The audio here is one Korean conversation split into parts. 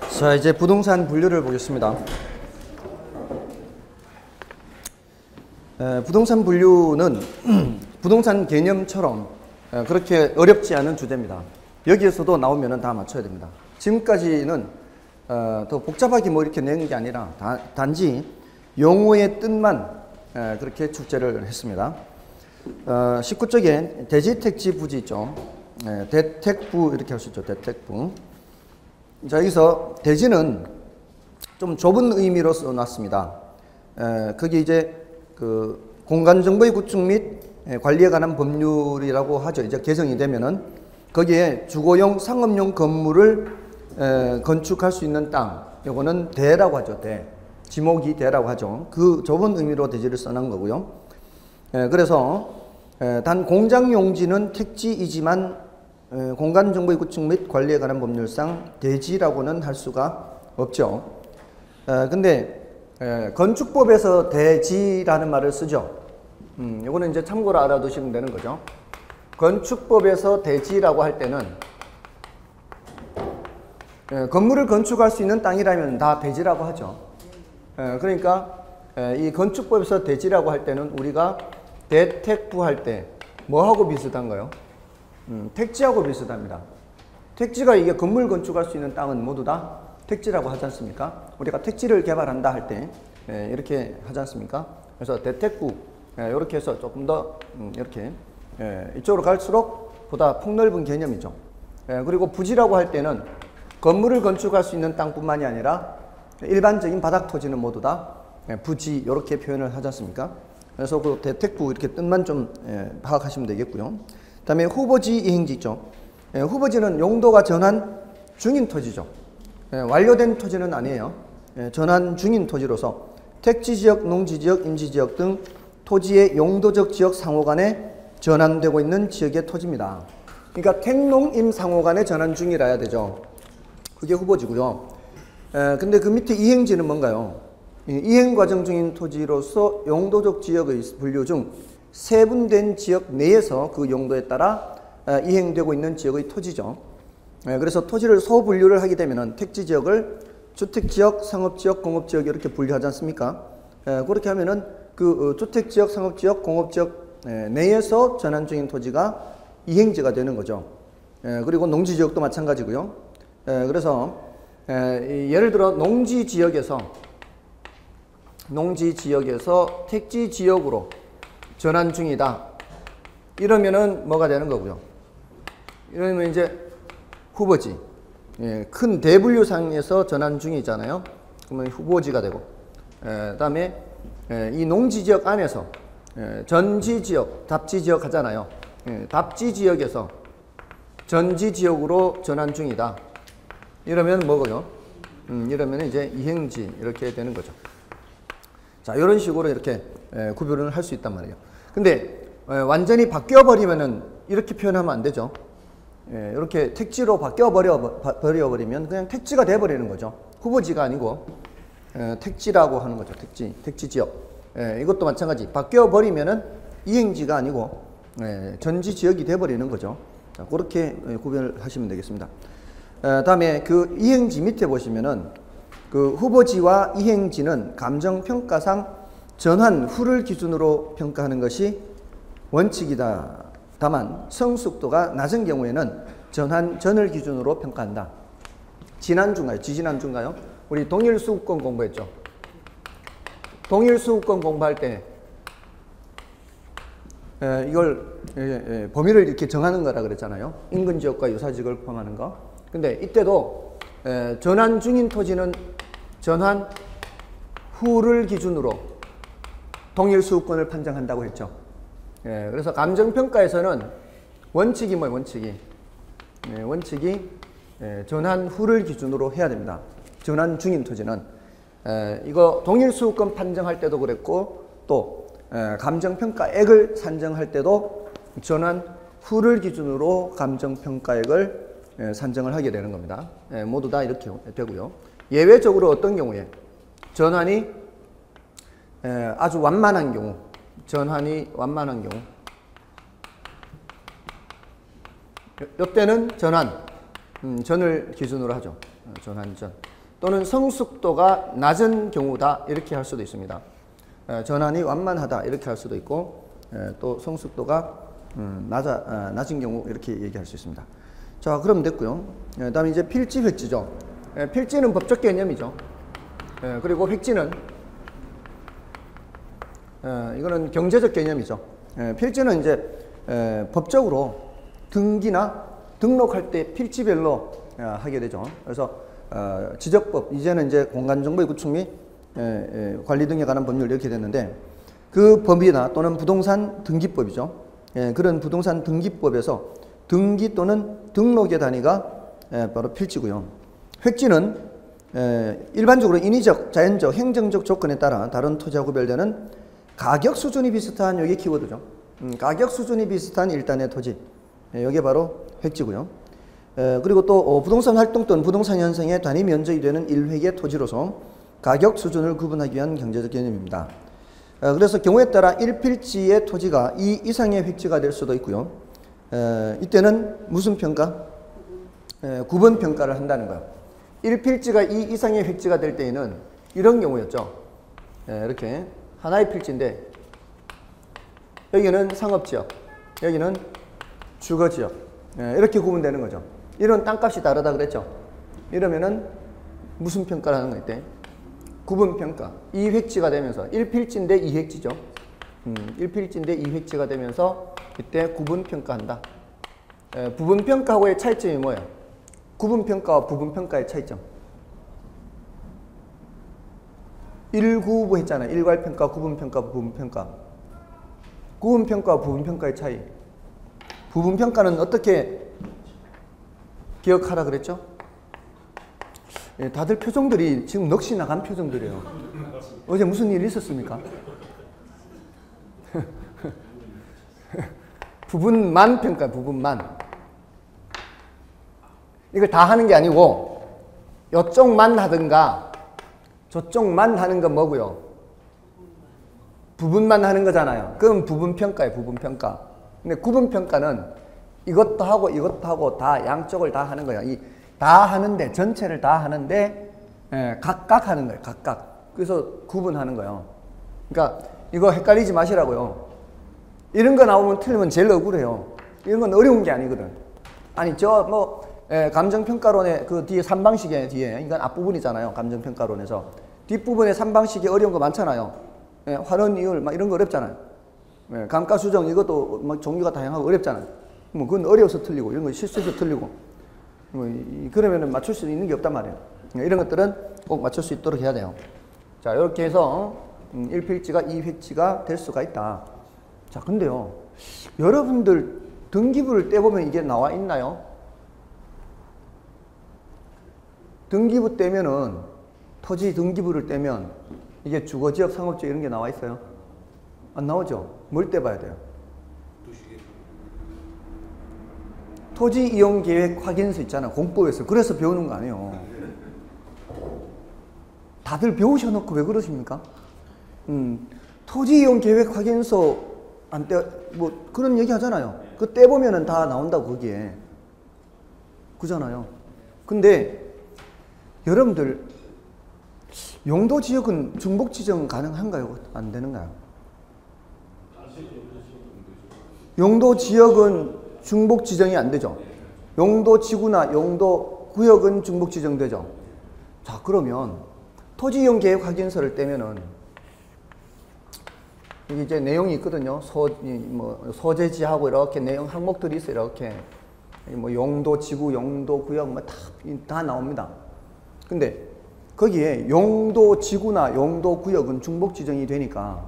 자, 이제 부동산 분류를 보겠습니다. 부동산 분류는 부동산 개념처럼 그렇게 어렵지 않은 주제입니다. 여기에서도 나오면 다 맞춰야 됩니다. 지금까지는 더 복잡하게 뭐 이렇게 내는 게 아니라 단지 용어의 뜻만 그렇게 출제를 했습니다. 19쪽에 대지, 택지, 부지 있죠. 대택부 이렇게 할 수 있죠. 대택부. 자, 여기서 대지는 좀 좁은 의미로 써놨습니다. 그게 이제 그 공간정보의 구축 및 관리에 관한 법률이라고 하죠. 이제 개정이 되면은 거기에 주거용 상업용 건물을 건축할 수 있는 땅, 요거는 대라고 하죠. 대. 지목이 대라고 하죠. 그 좁은 의미로 대지를 써놓은 거고요. 그래서 단 공장 용지는 택지이지만 공간정보의 구축 및 관리에 관한 법률상 대지라고는 할 수가 없죠. 근데 건축법에서 대지라는 말을 쓰죠. 이거는 이제 참고로 알아두시면 되는 거죠. 건축법에서 대지라고 할 때는 건물을 건축할 수 있는 땅이라면 다 대지라고 하죠. 그러니까 이 건축법에서 대지라고 할 때는 우리가 대택부 할 때 뭐하고 비슷한가요? 택지하고 비슷합니다. 택지가 이게 건물 건축할 수 있는 땅은 모두 다 택지라고 하지 않습니까? 우리가 택지를 개발한다 할 때 이렇게 하지 않습니까? 그래서 대택부 이렇게 해서 조금 더 이렇게 이쪽으로 갈수록 보다 폭넓은 개념이죠. 그리고 부지라고 할 때는 건물을 건축할 수 있는 땅뿐만이 아니라 일반적인 바닥 토지는 모두 다 부지 이렇게 표현을 하지 않습니까? 그래서 그 대택부 이렇게 뜻만 좀 파악하시면 되겠고요. 다음에 후보지 이행지 있죠. 후보지는 용도가 전환 중인 토지죠. 완료된 토지는 아니에요. 전환 중인 토지로서 택지지역, 농지지역, 임지지역 등 토지의 용도적 지역 상호 간에 전환되고 있는 지역의 토지입니다. 그러니까 택농임 상호 간에 전환 중이라 해야 되죠. 그게 후보지고요. 근데 그 밑에 이행지는 뭔가요? 이행 과정 중인 토지로서 용도적 지역의 분류 중 세분된 지역 내에서 그 용도에 따라 이행되고 있는 지역의 토지죠. 그래서 토지를 소분류를 하게 되면 택지지역을 주택지역, 상업지역, 공업지역 이렇게 분류하지 않습니까? 그렇게 하면은 그 주택지역, 상업지역, 공업지역 내에서 전환 중인 토지가 이행지가 되는 거죠. 그리고 농지지역도 마찬가지고요. 그래서 예를 들어 농지지역에서 택지지역으로 전환 중이다. 이러면은 뭐가 되는 거고요. 이러면 이제 후보지. 큰 대분류상에서 전환 중이잖아요. 그러면 후보지가 되고. 그다음에 이 농지지역 안에서 전지지역, 답지지역 하잖아요. 답지지역에서 전지지역으로 전환 중이다. 이러면 뭐고요? 이러면 이제 이행지 이렇게 되는 거죠. 자, 이런 식으로 이렇게 구별을 할 수 있단 말이에요. 근데 완전히 바뀌어버리면은 이렇게 표현하면 안 되죠. 이렇게 택지로 바뀌어버리면 그냥 택지가 돼버리는 거죠. 후보지가 아니고 택지라고 하는 거죠. 택지지역. 이것도 마찬가지. 바뀌어버리면은 이행지가 아니고 전지지역이 돼버리는 거죠. 자, 그렇게 구별을 하시면 되겠습니다. 다음에 그 이행지 밑에 보시면은 그 후보지와 이행지는 감정평가상 전환 후를 기준으로 평가하는 것이 원칙이다. 다만 성숙도가 낮은 경우에는 전환 전을 기준으로 평가한다. 지난주인가요? 지지난주인가요? 우리 동일수급권 공부했죠. 동일수급권 공부할 때 이걸 범위를 이렇게 정하는 거라 그랬잖아요. 인근지역과 유사지역을 포함하는 거. 근데 이때도 전환 중인 토지는 전환 후를 기준으로 동일수급권을 판정한다고 했죠. 그래서 감정평가에서는 원칙이 뭐예요? 원칙이 전환 후를 기준으로 해야 됩니다. 전환 중인 토지는 이거 동일수급권 판정할 때도 그랬고 또 감정평가액을 산정할 때도 전환 후를 기준으로 감정평가액을 산정을 하게 되는 겁니다. 모두 다 이렇게 되고요. 예외적으로 어떤 경우에 전환이 아주 완만한 경우, 이때는 전환, 전을 기준으로 하죠. 전환전. 또는 성숙도가 낮은 경우다 이렇게 할 수도 있습니다. 전환이 완만하다 이렇게 할 수도 있고 또 성숙도가 낮은 경우 이렇게 얘기할 수 있습니다. 자, 그럼 됐고요. 다음에 이제 필지, 획지죠. 필지는 법적 개념이죠. 그리고 획지는 이거는 경제적 개념이죠. 필지는 이제 법적으로 등기나 등록할 때 필지별로 하게 되죠. 그래서 지적법, 이제는 이제 공간정보의 구축 및 관리 등에 관한 법률 이렇게 됐는데 그 법이나 또는 부동산 등기법이죠. 그런 부동산 등기법에서 등기 또는 등록의 단위가 바로 필지고요. 획지는 일반적으로 인위적, 자연적, 행정적 조건에 따라 다른 토지와 구별되는 가격 수준이 비슷한 여기 키워드죠. 가격 수준이 비슷한 일단의 토지. 여기 바로 획지고요. 그리고 또 부동산 활동 또는 부동산 현상의 단위 면적이 되는 일획의 토지로서 가격 수준을 구분하기 위한 경제적 개념입니다. 그래서 경우에 따라 1필지의 토지가 2 이상의 획지가 될 수도 있고요. 이때는 무슨 평가? 구분 평가를 한다는 거예요. 1필지가 2 이상의 획지가 될 때에는 이런 경우였죠. 이렇게 하나의 필지인데 여기는 상업지역, 여기는 주거지역 이렇게 구분되는 거죠. 이런 땅값이 다르다 그랬죠. 이러면은 무슨 평가를 하는 거 이때? 구분평가. 2획지가 되면서 1필지인데 2획지죠. 1필지인데 2획지가 되면서 이때 구분평가한다. 부분평가하고의 차이점이 뭐예요? 구분평가와 부분평가의 차이점. 1구부 했잖아요. 일괄평가, 구분평가, 부분평가. 구분평가와 부분평가의 차이. 부분평가는 어떻게 기억하라 그랬죠? 다들 표정들이 지금 넋이 나간 표정들이에요. 어제 무슨 일 있었습니까? 부분만 평가, 부분만. 이걸 다 하는 게 아니고 이쪽만 하든가 저쪽만 하는 건 뭐고요? 부분만 하는 거잖아요. 그럼 부분평가예요, 부분평가. 근데 구분평가는 이것도 하고 다 양쪽을 다 하는 거예요. 다 하는데, 전체를 다 하는데 각각 하는 거예요, 각각. 그래서 구분하는 거예요. 그러니까 이거 헷갈리지 마시라고요. 이런 거 나오면 틀리면 제일 억울해요. 이런 건 어려운 게 아니거든. 아니 감정평가론의 그 뒤에 3방식의 뒤에 이건 앞부분이잖아요. 감정평가론에서 뒷부분에 3방식이 어려운 거 많잖아요. 환원 이율 막 이런 거 어렵잖아요. 감가수정 이것도 막 종류가 다양하고 어렵잖아요. 뭐 그건 어려워서 틀리고 이런 거 실수해서 틀리고 그러면은 맞출 수 있는 게 없단 말이에요. 이런 것들은 꼭 맞출 수 있도록 해야 돼요. 자, 이렇게 해서 1필지가 2획지가 될 수가 있다. 자, 근데요, 여러분들 등기부를 떼보면 이게 나와 있나요? 등기부 떼면은, 토지 등기부를 떼면 이게 주거지역, 상업지역 이런 게 나와 있어요? 안 나오죠? 뭘 떼봐야 돼요? 토지 이용 계획 확인서 있잖아, 공법에서. 그래서 배우는 거 아니에요. 다들 배우셔놓고 왜 그러십니까? 토지 이용 계획 확인서 안 떼, 뭐 그런 얘기 하잖아요. 그 떼보면은 다 나온다고, 거기에. 그잖아요. 근데 여러분들 용도 지역은 중복 지정 가능한가요? 안 되는가요? 용도 지역은 중복 지정이 안 되죠. 용도 지구나 용도 구역은 중복 지정되죠. 자, 그러면 토지 이용 계획 확인서를 떼면은 이게 이제 내용이 있거든요. 소재지하고 이렇게 내용 항목들이 있어요. 이렇게 뭐 용도 지구, 용도 구역 뭐 다 나옵니다. 근데 거기에 용도 지구나 용도 구역은 중복 지정이 되니까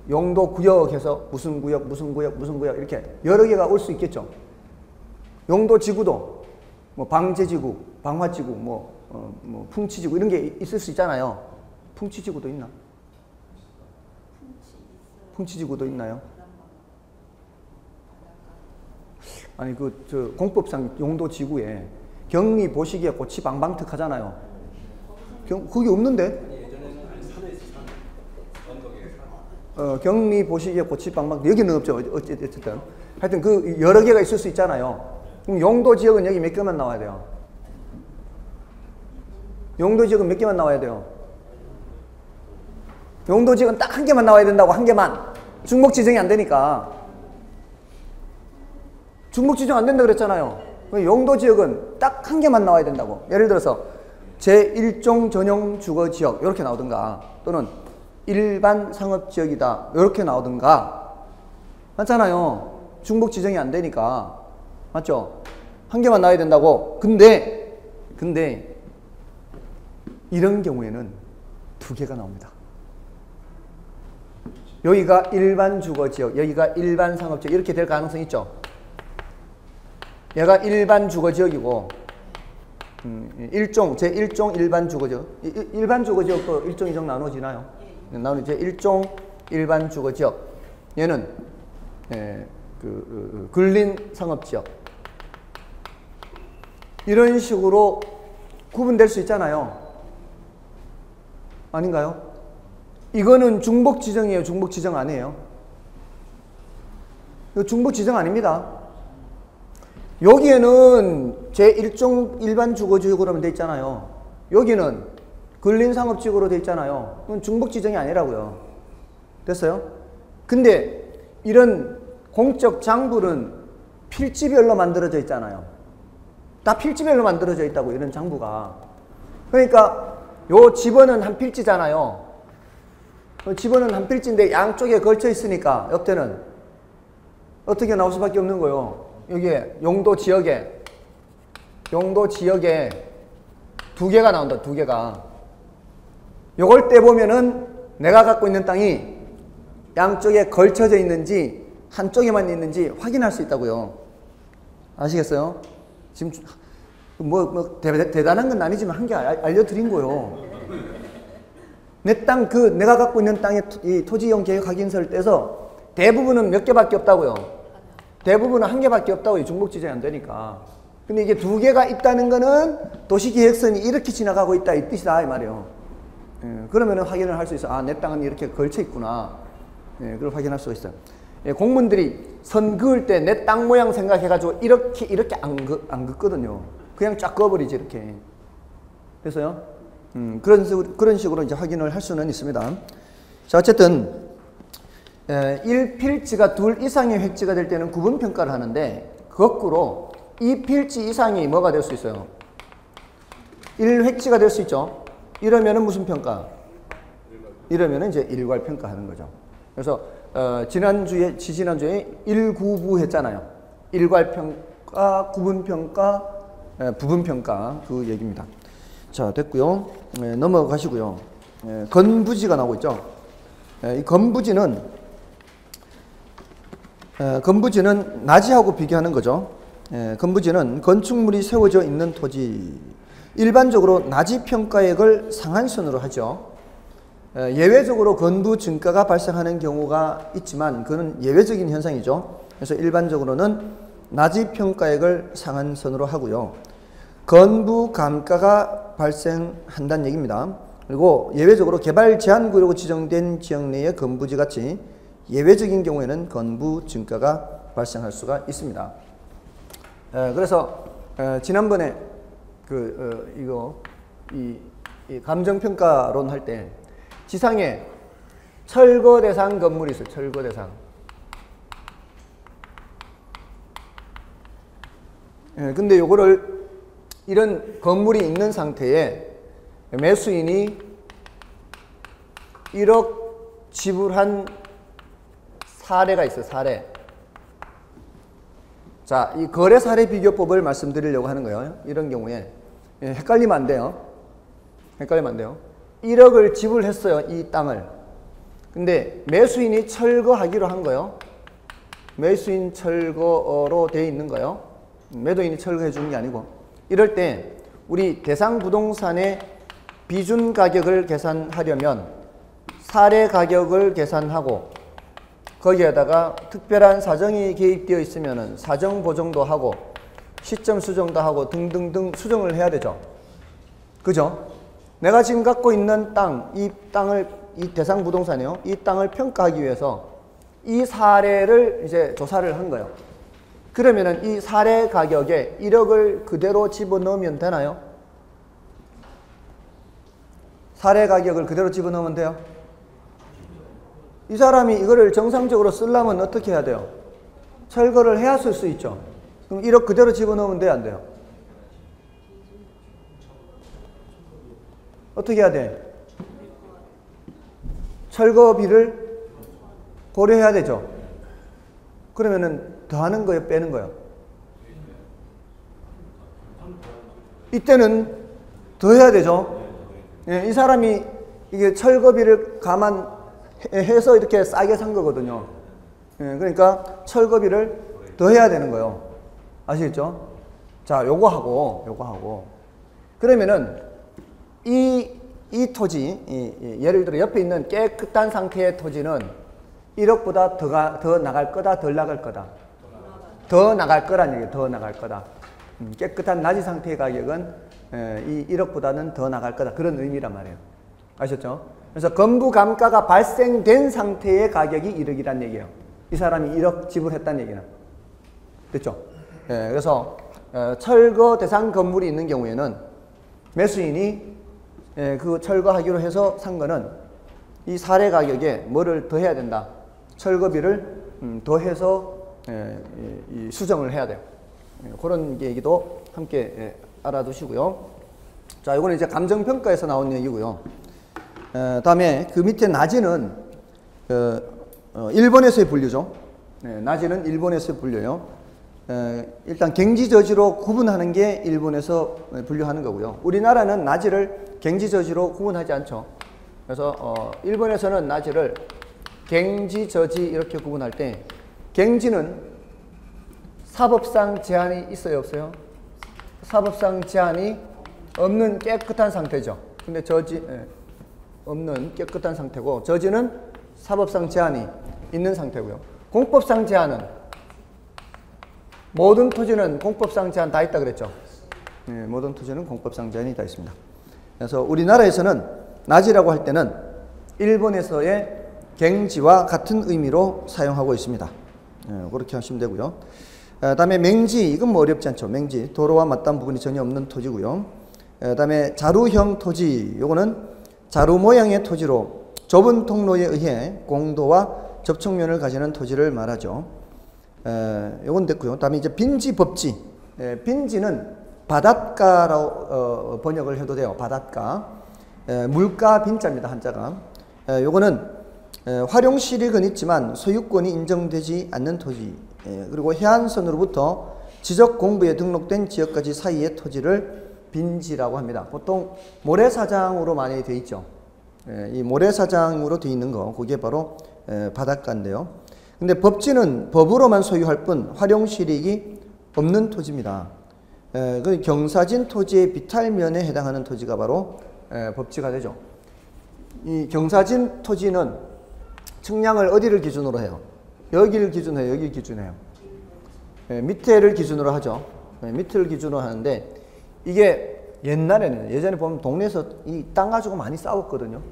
용도 구역에서 무슨 구역, 무슨 구역, 무슨 구역 이렇게 여러 개가 올 수 있겠죠. 용도 지구도 뭐 방제지구, 방화지구, 뭐 풍치지구 이런 게 있을 수 있잖아요. 풍치지구도 있나? 풍치지구도 있나요? 아니 공법상 용도 지구에 경리 보시기에 꽃이 방방특 하잖아요. 그게 없는데? 경리 보시기에 꽃이 방방, 여기는 없죠. 어쨌든. 하여튼 그 여러 개가 있을 수 있잖아요. 그럼 용도 지역은 여기 몇 개만 나와야 돼요? 용도지역은 몇 개만 나와야 돼요? 용도지역은 딱 한 개만 나와야 된다고, 한 개만. 중복 지정이 안 되니까. 중복 지정 안 된다 그랬잖아요. 용도지역은 딱 한 개만 나와야 된다고. 예를 들어서 제1종 전용 주거지역 이렇게 나오든가, 또는 일반 상업지역이다 이렇게 나오든가. 맞잖아요. 중복 지정이 안 되니까. 맞죠? 한 개만 나와야 된다고. 근데 이런 경우에는 두 개가 나옵니다. 여기가 일반 주거지역, 여기가 일반 상업지역 이렇게 될 가능성이 있죠. 얘가 일반 주거지역이고 제1종 일반 주거지역. 일반 주거지역도 1종, 2종 나눠지나요? 나누죠. 제1종 일반 주거지역. 얘는 근린 상업지역. 이런 식으로 구분될 수 있잖아요. 아닌가요? 이거는 중복 지정이에요? 중복 지정 아니에요? 이거 중복 지정 아닙니다. 여기에는 제1종 일반 주거지역으로 돼 있잖아요. 여기는 근린 상업지역으로 돼 있잖아요. 그건 중복 지정이 아니라고요. 됐어요? 근데 이런 공적 장부는 필지별로 만들어져 있잖아요. 다 필지별로 만들어져 있다고, 이런 장부가. 그러니까 요 집원은 한 필지잖아요. 집원은 한 필지인데 양쪽에 걸쳐 있으니까 옆태는 어떻게 나올 수밖에 없는 거예요. 여기에 용도 지역에 두 개가 나온다. 두 개가. 요걸 떼보면은 내가 갖고 있는 땅이 양쪽에 걸쳐져 있는지 한쪽에만 있는지 확인할 수 있다고요. 아시겠어요? 지금 대단한 건 아니지만 한 개 알려드린 거예요. 내 땅, 내가 갖고 있는 땅의 이 토지이용 계획 확인서를 떼서 대부분은 몇 개밖에 없다고요. 대부분은 한 개밖에 없다고요. 중복 지정이 안 되니까. 근데 이게 두 개가 있다는 거는 도시계획선이 이렇게 지나가고 있다, 이 뜻이다, 이 말이에요. 그러면은 확인을 할 수 있어. 아, 내 땅은 이렇게 걸쳐 있구나. 그걸 확인할 수가 있어요. 공무원들이 선 그을 때 내 땅 모양 생각해가지고 이렇게 안 긋거든요. 그냥 쫙 그어버리지, 이렇게. 그래서요. 그런 식으로 이제 확인을 할 수는 있습니다. 자, 어쨌든 1필지가 2 이상의 획지가 될 때는 구분평가를 하는데, 거꾸로 2필지 이상이 뭐가 될 수 있어요? 1획지가 될 수 있죠. 이러면은 무슨 평가? 이러면은 이제 일괄평가 하는 거죠. 그래서 지지난주에 일구부 했잖아요. 일괄평가, 구분평가, 부분평가, 그 얘기입니다. 자, 됐고요. 넘어가시고요. 건부지가 나오고 있죠. 이 건부지는 나지하고 비교하는 거죠. 건부지는 건축물이 세워져 있는 토지. 일반적으로 나지 평가액을 상한선으로 하죠. 예외적으로 건부 증가가 발생하는 경우가 있지만 그건 예외적인 현상이죠. 그래서 일반적으로는 나지 평가액을 상한선으로 하고요. 건부 감가가 발생한다는 얘기입니다. 그리고 예외적으로 개발 제한구역으로 지정된 지역 내의 건부지 같이 예외적인 경우에는 건부 증가가 발생할 수가 있습니다. 그래서 지난번에 이 감정평가론 할 때 지상에 철거 대상 건물이 있어요. 철거 대상. 근데 요거를 이런 건물이 있는 상태에 매수인이 1억 지불한 사례가 있어요. 사례. 자, 이 거래 사례 비교법을 말씀드리려고 하는 거예요. 이런 경우에 헷갈리면 안 돼요. 헷갈리면 안 돼요. 1억을 지불했어요. 이 땅을. 근데 매수인이 철거하기로 한 거예요. 매수인 철거로 되어 있는 거예요. 매도인이 철거해 주는 게 아니고. 이럴 때 우리 대상 부동산의 비준 가격을 계산하려면 사례 가격을 계산하고 거기에다가 특별한 사정이 개입되어 있으면 사정 보정도 하고 시점 수정도 하고 등등등 수정을 해야 되죠. 그죠? 내가 지금 갖고 있는 땅, 이 대상 부동산이요. 이 땅을 평가하기 위해서 이 사례를 이제 조사를 한 거예요. 그러면은 이 사례 가격에 1억을 그대로 집어넣으면 되나요? 사례 가격을 그대로 집어넣으면 돼요? 이 사람이 이거를 정상적으로 쓰려면 어떻게 해야 돼요? 철거를 해야 쓸 수 있죠. 그럼 1억 그대로 집어넣으면 돼요, 안 돼요? 어떻게 해야 돼? 철거비를 고려해야 되죠. 그러면은 더하는 거예요, 빼는 거예요? 이때는 더해야 되죠. 예, 이 사람이 이게 철거비를 감안해서 이렇게 싸게 산 거거든요. 예, 그러니까 철거비를 더해야 되는 거예요. 아시겠죠? 자, 요거 하고 그러면은 이 토지, 예를 들어 옆에 있는 깨끗한 상태의 토지는 1억보다 더 나갈 거다, 덜 나갈 거다? 더 나갈 거란 얘기예요. 더 나갈 거다. 깨끗한 나지 상태의 가격은 이 1억보다는 더 나갈 거다. 그런 의미란 말이에요. 아셨죠? 그래서 건부 감가가 발생된 상태의 가격이 1억이란 얘기예요. 이 사람이 1억 지불했다는 얘기는. 됐죠? 그래서 철거 대상 건물이 있는 경우에는 매수인이 그 철거하기로 해서 산 거는 이 사례 가격에 뭐를 더해야 된다. 철거비를 더해서 수정을 해야 돼요. 그런 얘기도 함께 알아두시고요. 자, 이거는 이제 감정평가에서 나온 얘기고요. 다음에 그 밑에 나지는 일본에서의 분류죠. 나지는 일본에서의 분류예요. 일단 갱지저지로 구분하는 게 일본에서 분류하는 거고요. 우리나라는 나지를 갱지저지로 구분하지 않죠. 그래서 일본에서는 나지를 갱지저지 이렇게 구분할 때 갱지는 사법상 제한이 있어요, 없어요? 사법상 제한이 없는 깨끗한 상태죠. 근데 저지 없는 깨끗한 상태고, 저지는 사법상 제한이 있는 상태고요. 공법상 제한은 모든 토지는 공법상 제한 다 있다 그랬죠. 모든 토지는 공법상 제한이 다 있습니다. 그래서 우리나라에서는 나지라고 할 때는 일본에서의 갱지와 같은 의미로 사용하고 있습니다. 그렇게 하시면 되고요. 다음에 맹지, 이건 뭐 어렵지 않죠. 맹지, 도로와 맞닿은 부분이 전혀 없는 토지고요. 다음에 자루형 토지, 요거는 자루 모양의 토지로 좁은 통로에 의해 공도와 접촉면을 가지는 토지를 말하죠. 요건 됐고요. 다음에 이제 빈지, 법지. 빈지는 바닷가로 번역을 해도 돼요. 바닷가. 물가 빈자입니다. 한자가. 요거는 활용실익은 있지만 소유권이 인정되지 않는 토지, 그리고 해안선으로부터 지적공부에 등록된 지역까지 사이의 토지를 빈지라고 합니다. 보통 모래사장으로 많이 되어 있죠. 이 모래사장으로 되어 있는 거, 그게 바로 바닷가인데요. 근데 법지는 법으로만 소유할 뿐 활용실익이 없는 토지입니다. 그 경사진 토지의 비탈면에 해당하는 토지가 바로 법지가 되죠. 이 경사진 토지는 측량을 어디를 기준으로 해요? 여기를 기준해요? 여기를 기준해요? 밑에를 기준으로 하죠. 밑을 기준으로 하는데, 이게 예전에 보면 동네에서 이 땅 가지고 많이 싸웠거든요.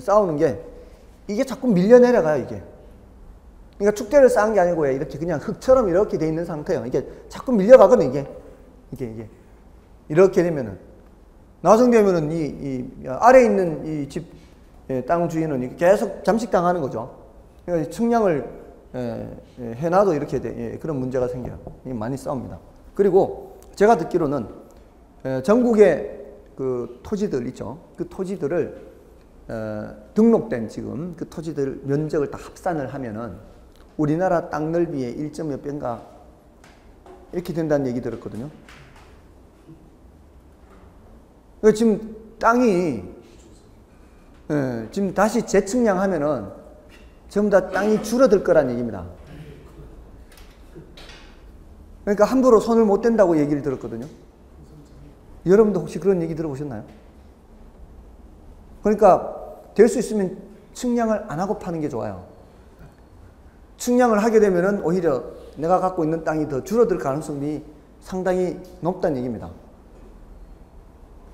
싸우는 게, 이게 자꾸 밀려 내려가요, 이게. 그러니까 축대를 쌓은 게 아니고 이렇게 그냥 흙처럼 이렇게 돼 있는 상태예요. 이게 자꾸 밀려가거든요, 이게. 이렇게 되면은. 나중에 되면은 이 아래에 있는 이 집 땅 주인은 계속 잠식당하는 거죠. 그러니까 측량을 해놔도 이렇게 그런 문제가 생겨요. 많이 싸웁니다. 그리고 제가 듣기로는 전국의 그 토지들 있죠. 그 토지들을 등록된 지금 그 토지들 면적을 다 합산을 하면은 우리나라 땅 넓이의 1몇 배인가 이렇게 된다는 얘기 들었거든요. 지금 땅이 지금 다시 재측량하면은 전부 다 땅이 줄어들 거란 얘기입니다. 그러니까 함부로 손을 못 댄다고 얘기를 들었거든요. 여러분도 혹시 그런 얘기 들어보셨나요? 그러니까 될 수 있으면 측량을 안 하고 파는 게 좋아요. 측량을 하게 되면은 오히려 내가 갖고 있는 땅이 더 줄어들 가능성이 상당히 높다는 얘기입니다.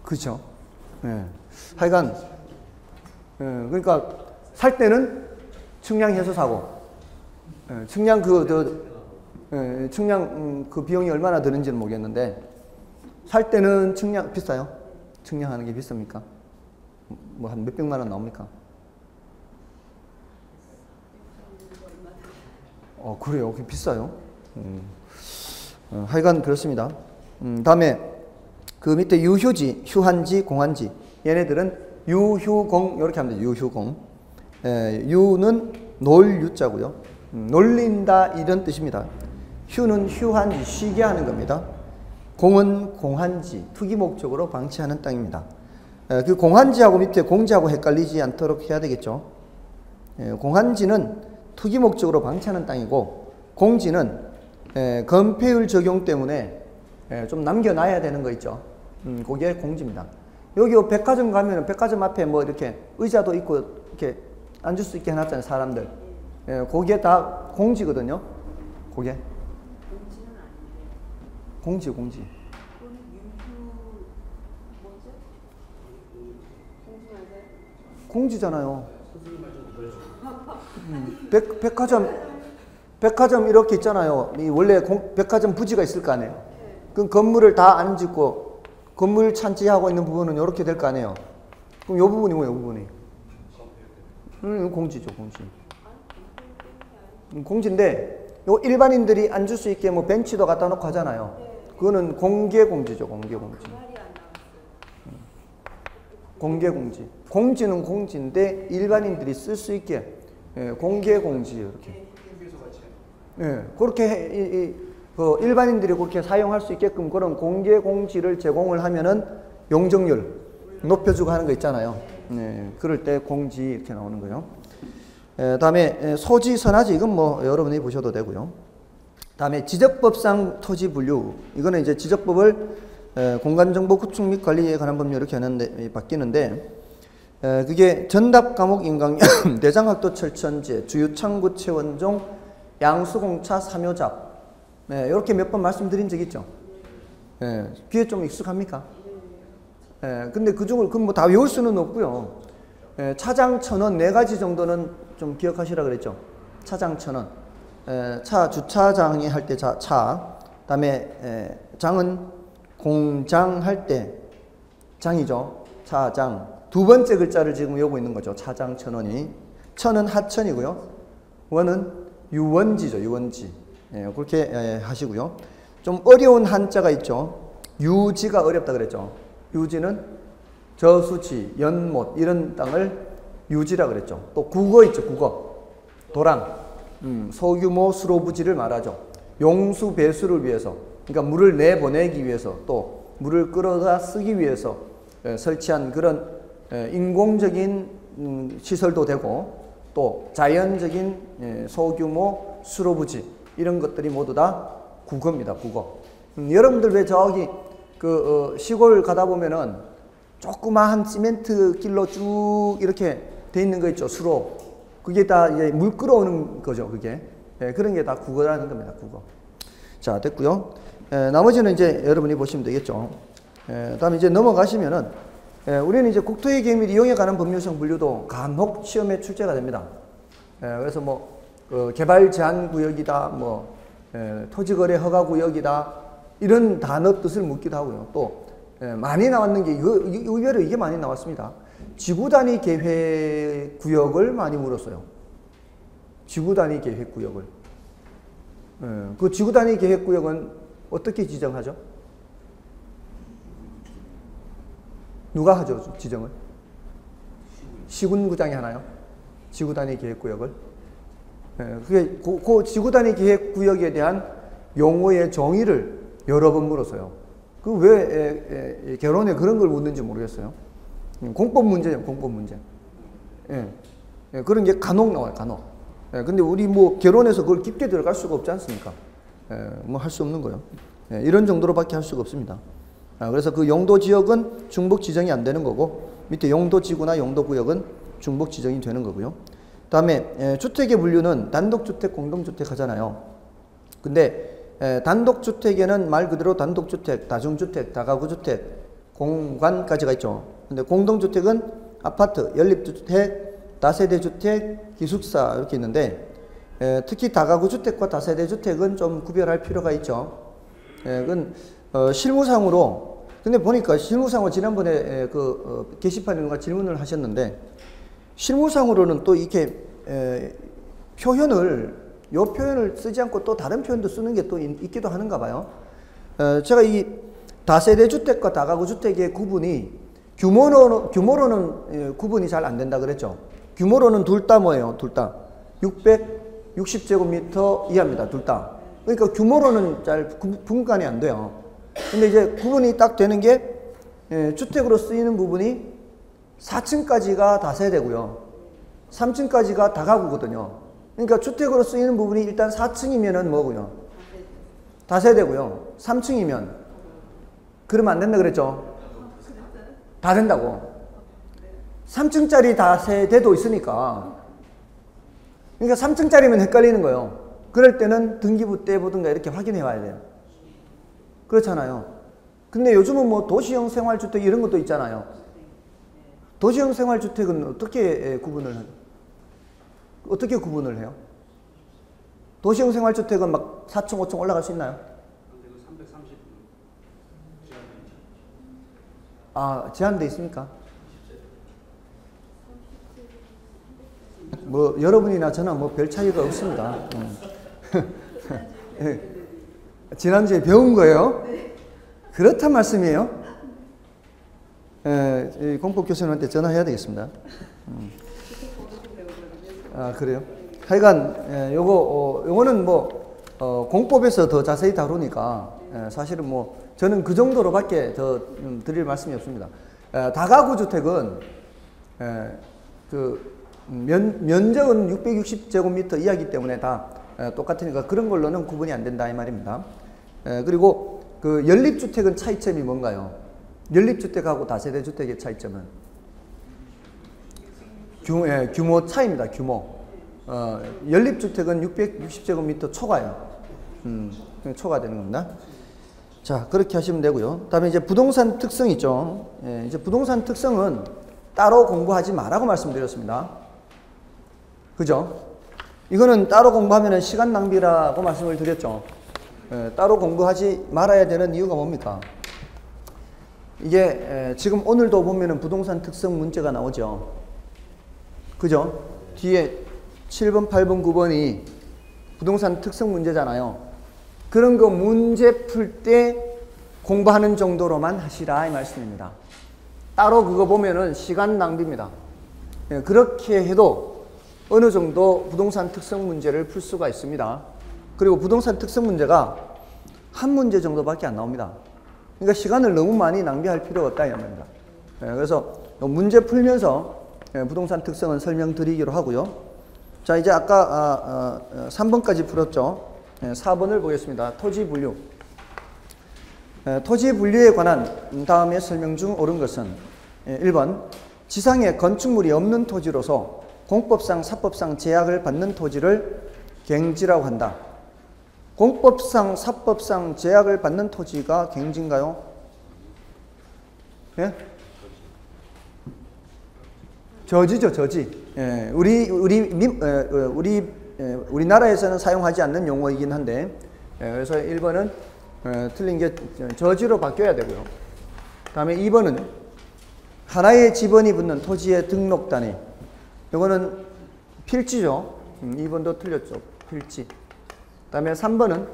그렇죠? 하여간 그러니까 살 때는 측량해서 사고, 측량 그 비용이 얼마나 드는지는 모르겠는데, 살 때는 측량 비싸요? 측량하는 게 비쌉니까? 뭐 한 몇백만 원 나옵니까? 그래요? 그게 비싸요? 하여간 그렇습니다. 다음에 그 밑에 유휴지, 휴한지, 공한지. 얘네들은 유휴공 이렇게 하면 돼요. 유휴공. 유는 놀 유자고요. 놀린다 이런 뜻입니다. 휴는 휴한지, 쉬게 하는 겁니다. 공은 공한지, 투기 목적으로 방치하는 땅입니다. 그 공한지하고 밑에 공지하고 헷갈리지 않도록 해야 되겠죠. 공한지는 투기 목적으로 방치하는 땅이고, 공지는 건폐율 적용 때문에 좀 남겨놔야 되는 거 있죠. 그게 공지입니다. 여기 백화점 가면 백화점 앞에 뭐 이렇게 의자도 있고 이렇게 앉을 수 있게 해놨잖아요, 사람들. 그게 다 공지거든요. 그게. 공지. 공지잖아요. 백화점 이렇게 있잖아요. 원래 백화점 부지가 있을 거 아니에요. 그럼 건물을 다 안 짓고 건물 찬지하고 있는 부분은 이렇게 될 거 아니에요. 그럼 이 부분이 뭐예요? 이 부분이? 공지죠, 공지. 공지인데 요 일반인들이 앉을 수 있게 뭐 벤치도 갖다 놓고 하잖아요. 그거는 공개 공지죠, 공개 공지. 공개 공지. 공지는 공지인데 일반인들이 쓸 수 있게 공개 공지 이렇게. 그렇게 일반인들이 그렇게 사용할 수 있게끔 그런 공개 공지를 제공을 하면은 용적률 높여주고 하는 거 있잖아요. 그럴 때 공지 이렇게 나오는 거예요. 다음에 소지 선화지 이건 뭐 여러분이 보셔도 되고요. 다음에 지적법상 토지 분류 이거는 이제 지적법을 공간정보 구축 및 관리에 관한 법률 이렇게 하는데 바뀌는데 그게 전답 과목 인강 대장학도 철천제 주유창구 채원종 양수공차 삼효잡 이렇게 몇 번 말씀드린 적 있죠. 귀에 좀 익숙합니까? 근데 그중을 뭐 다 외울 수는 없고요. 차장 천원 4가지 정도는 좀 기억하시라 그랬죠. 차장 천원. 차 주차장이 할 때 차. 다음에 장은 공장 할 때 장이죠. 차장. 두 번째 글자를 지금 외우고 있는 거죠. 차장 천원이. 천은 하천이고요. 원은 유원지죠. 유원지. 그렇게 하시고요. 좀 어려운 한자가 있죠. 유지가 어렵다 그랬죠. 유지는 저수지, 연못 이런 땅을 유지라 그랬죠. 또 국어 있죠. 국어. 도랑. 소규모 수로부지를 말하죠. 용수 배수를 위해서 그러니까 물을 내보내기 위해서 또 물을 끌어다 쓰기 위해서 설치한 그런 인공적인 시설도 되고 또 자연적인 소규모 수로부지 이런 것들이 모두 다 국어입니다. 국어. 여러분들 왜 저기 시골 가다 보면은 조그마한 시멘트 길로 쭉 이렇게 돼 있는 거 있죠. 수로. 그게 다 이제 물 끌어오는 거죠. 그게. 그런 게 다 국어라는 겁니다. 국어. 자, 됐고요. 나머지는 이제 여러분이 보시면 되겠죠. 다음에 이제 넘어가시면은 우리는 이제 국토의 계획 및 이용에 관한 법률성 분류도 간혹 시험에 출제가 됩니다. 그래서 뭐 개발 제한 구역이다, 뭐 토지거래 허가 구역이다 이런 단어 뜻을 묻기도 하고요. 또 많이 나왔는 게 의외로 이게 많이 나왔습니다. 지구 단위 계획 구역을 많이 물었어요. 지구 단위 계획 구역을. 그 지구 단위 계획 구역은 어떻게 지정하죠? 누가 하죠? 지정을? 시군구장이 하나요? 지구 단위 계획 구역을? 그게 그 지구 단위 계획 구역에 대한 용어의 정의를 여러 번 물었어요. 그 왜 결혼에 그런 걸 묻는지 모르겠어요. 공법 문제죠, 공법 문제. 그런 게 간혹 나와요, 간혹. 근데 우리 뭐 결혼해서 그걸 깊게 들어갈 수가 없지 않습니까? 뭐 할 수 없는 거예요. 이런 정도로밖에 할 수가 없습니다. 그래서 그 용도 지역은 중복 지정이 안 되는 거고 밑에 용도 지구나 용도 구역은 중복 지정이 되는 거고요. 다음에 주택의 분류는 단독주택, 공동주택 하잖아요. 근데 단독주택에는 말 그대로 단독주택, 다중주택, 다가구주택, 공간까지가 있죠. 근데 공동주택은 아파트, 연립주택, 다세대주택, 기숙사 이렇게 있는데 특히 다가구주택과 다세대주택은 좀 구별할 필요가 있죠. 그건 실무상으로 근데 보니까 실무상으로 지난번에 게시판에 누가 질문을 하셨는데, 실무상으로는 또 이렇게 요 표현을 쓰지 않고 또 다른 표현도 쓰는 게 또 있기도 하는가 봐요. 제가 이 다세대 주택과 다가구 주택의 구분이 규모로는 구분이 잘 안 된다 그랬죠. 규모로는 둘 다 뭐예요? 둘 다 660제곱미터 이하입니다. 둘 다. 그러니까 규모로는 잘 분간이 안 돼요. 근데 이제 구분이 딱 되는 게 주택으로 쓰이는 부분이 4층까지가 다세대고요. 3층까지가 다가구거든요. 그러니까 주택으로 쓰이는 부분이 일단 4층이면은 뭐고요? 다세대고요. 3층이면 그러면 안 된다 그랬죠? 다 된다고. 3층짜리 다세대도 있으니까. 그러니까 3층짜리면 헷갈리는 거예요. 그럴 때는 등기부 때 보든가 이렇게 확인해 와야 돼요. 그렇잖아요. 근데 요즘은 뭐 도시형 생활주택 이런 것도 있잖아요. 도시형 생활주택은 어떻게 구분을 해요? 도시형 생활주택은 막 4층, 5층 올라갈 수 있나요? 아, 제한돼 있습니까? 뭐 여러분이나 저나 뭐 별 차이가 없습니다. 지난주에 배운 거예요? 그렇단 말씀이에요? 공법 교수님한테 전화해야 되겠습니다. 아, 그래요? 하여간 요거는 뭐 공법에서 더 자세히 다루니까 사실은 뭐 저는 그 정도로밖에 더 드릴 말씀이 없습니다. 다가구 주택은 면적은 660제곱미터 이하이기 때문에 다 똑같으니까 그런 걸로는 구분이 안 된다 이 말입니다. 그리고 그 연립주택은 차이점이 뭔가요? 연립주택하고 다세대 주택의 차이점은 규모 차이입니다. 규모. 연립주택은 660제곱미터 초과예요. 초과되는 겁니다. 자, 그렇게 하시면 되고요. 다음에 이제 부동산 특성 있죠. 이제 부동산 특성은 따로 공부하지 마라고 말씀드렸습니다. 그죠? 이거는 따로 공부하면 시간 낭비라고 말씀을 드렸죠. 따로 공부하지 말아야 되는 이유가 뭡니까? 이게 지금 오늘도 보면은 부동산 특성 문제가 나오죠. 그죠? 뒤에 7번, 8번, 9번이 부동산 특성 문제잖아요. 그런 거 문제 풀 때 공부하는 정도로만 하시라 이 말씀입니다. 따로 그거 보면은 시간 낭비입니다. 그렇게 해도 어느 정도 부동산 특성 문제를 풀 수가 있습니다. 그리고 부동산 특성 문제가 한 문제 정도밖에 안 나옵니다. 그러니까 시간을 너무 많이 낭비할 필요가 없다 이 말입니다. 그래서 문제 풀면서 부동산 특성은 설명드리기로 하고요. 자, 이제 아까 3번까지 풀었죠. 4번을 보겠습니다. 토지 분류. 토지 분류에 관한 다음에 설명 중 옳은 것은 1번 지상에 건축물이 없는 토지로서 공법상 사법상 제약을 받는 토지를 갱지라고 한다. 공법상 사법상 제약을 받는 토지가 갱지인가요? 예? 저지죠, 저지. 예, 우리나라에서는 사용하지 않는 용어이긴 한데, 그래서 1번은 틀린 게 저지로 바뀌어야 되고요. 다음에 2번은 하나의 지번이 붙는 토지의 등록 단위. 이거는 필지죠. 2번도 틀렸죠. 필지. 다음에 3번은